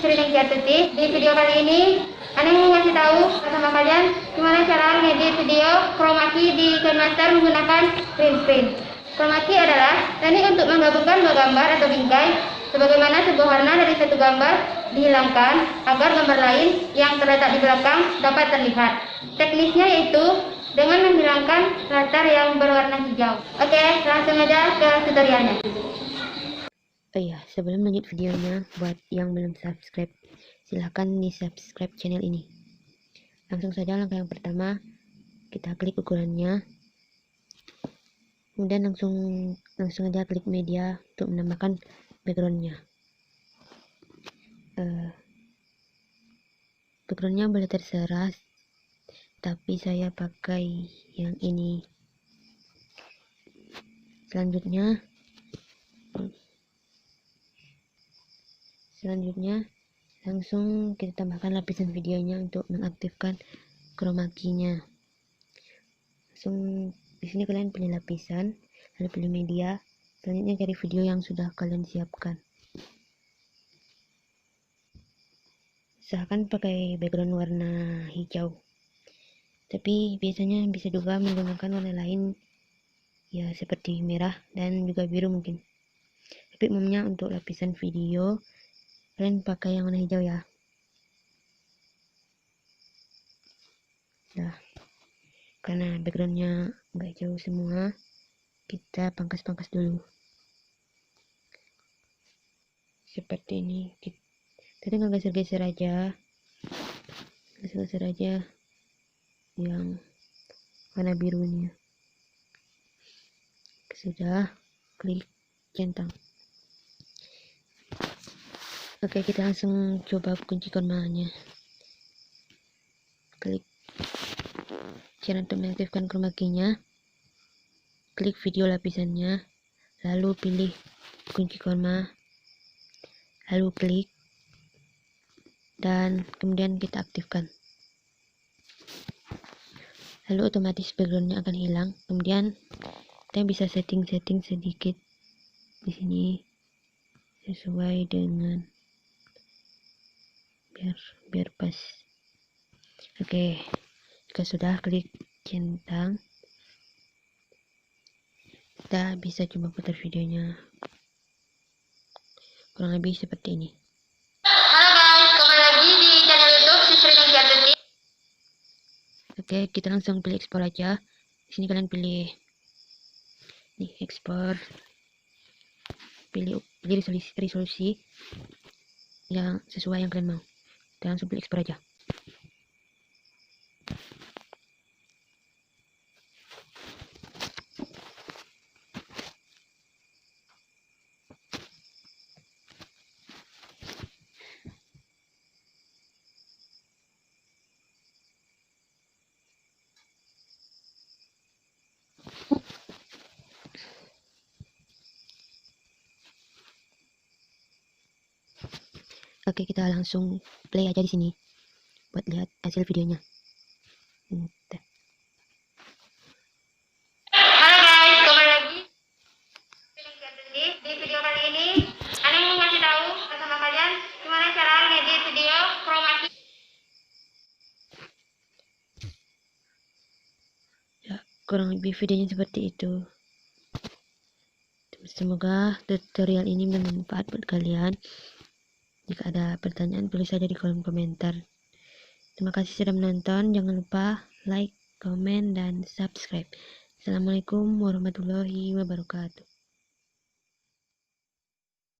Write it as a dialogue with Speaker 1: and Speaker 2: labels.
Speaker 1: Sri Ningtyartuti. Di video kali ini Ane mau ngasih tahu sama kalian gimana cara ngedit video chroma key di KineMaster menggunakan green screen. Chroma key adalah teknik untuk menggabungkan dua gambar atau bingkai sebagaimana sebuah warna dari satu gambar dihilangkan agar gambar lain yang terletak di belakang dapat terlihat. Teknisnya yaitu dengan menghilangkan latar yang berwarna hijau. Oke, langsung aja ke tutorialnya.
Speaker 2: Oh iya, sebelum lanjut videonya, buat yang belum subscribe, silahkan di subscribe channel ini. Langsung saja langkah yang pertama, kita klik ukurannya, kemudian langsung aja klik media untuk menambahkan backgroundnya. Backgroundnya boleh terserah, tapi saya pakai yang ini. Selanjutnya langsung kita tambahkan lapisan videonya untuk mengaktifkan chroma key-nya. Langsung di sini kalian pilih lapisan, lalu pilih media, selanjutnya cari video yang sudah kalian siapkan. Usahakan pakai background warna hijau, tapi biasanya bisa juga menggunakan warna lain, ya seperti merah dan juga biru mungkin. Tapi umumnya untuk lapisan video kalian pakai yang warna hijau ya. Nah, karena backgroundnya nggak jauh semua, kita pangkas-pangkas dulu seperti ini. Kita tinggal geser-geser aja yang warna birunya. Sudah, klik centang. Oke, kita langsung coba kunci chroma-nya. Klik cara untuk mengaktifkan chroma key-nya, klik video lapisannya, lalu pilih kunci chroma, lalu klik, dan kemudian kita aktifkan. Lalu otomatis backgroundnya akan hilang. Kemudian kita bisa setting sedikit di sini sesuai dengan biar pas. Oke, jika sudah, klik centang, kita bisa coba putar videonya kurang lebih seperti ini.
Speaker 1: Halo guys, kembali lagi di channel YouTube Sri Ningtyartuti.
Speaker 2: Oke, kita langsung pilih ekspor aja. Di sini kalian pilih nih ekspor, pilih resolusi yang sesuai yang kalian mau. Kita langsung pilih ekspor aja. Oke, kita langsung play aja di sini buat lihat hasil videonya.
Speaker 1: Halo guys, kembali lagi Sri Ningtyartuti. Di video kali ini Ane mau ngasih tahu sama kalian gimana cara ngedit video chroma key.
Speaker 2: Ya, kurang lebih videonya seperti itu. Semoga tutorial ini bermanfaat buat kalian. Jika ada pertanyaan, tulis saja di kolom komentar. Terima kasih sudah menonton. Jangan lupa like, komen, dan subscribe. Assalamualaikum warahmatullahi wabarakatuh.